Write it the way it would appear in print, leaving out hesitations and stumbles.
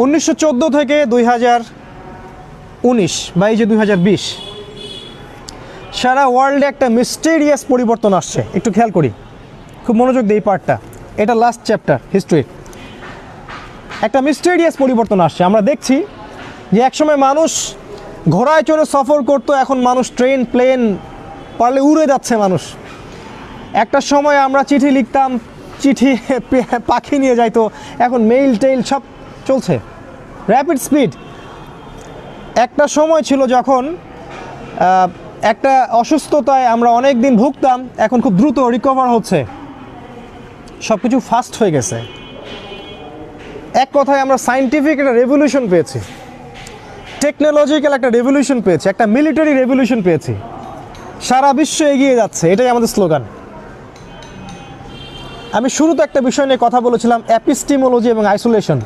1914 থেকে 2019 বা এই যে 2020 সারা ওয়ার্ল্ডে একটা মিস্টেরিয়াস পরিবর্তন আসছে। একটু খেয়াল করি, খুব মনোযোগ দিই পার্টটা, এটা লাস্ট চ্যাপ্টার হিস্ট্রির। একটা মিস্টেরিয়াস পরিবর্তন আসছে। আমরা দেখছি যে একসময় মানুষ ঘোড়ায় চড়ে সফর করতো, এখন মানুষ ট্রেন প্লেন পারলে উড়ে যাচ্ছে মানুষ। একটা সময় আমরা চিঠি লিখতাম, চিঠি পাখি নিয়ে যাইতো, এখন মেইল টেইল সব চলছে র্যাপিড স্পিড। একটা সময় ছিল যখন একটা অসুস্থতায় আমরা অনেক দিন ভুগতাম, এখন খুব দ্রুত রিকভার হচ্ছে, সব কিছু ফাস্ট হয়ে গেছে। এক কথায় আমরা সায়েন্টিফিক একটা রেভলিউশন পেয়েছি, টেকনোলজিক্যাল একটা রেভলিউশন পেয়েছি, একটা মিলিটারি রেভলিউশন পেয়েছি। সারা বিশ্ব এগিয়ে যাচ্ছে, এটাই আমাদের স্লোগান। আমি শুরুতে একটা বিষয় নিয়ে কথা বলেছিলাম, এপিস্টিমোলজি এবং আইসোলেশন।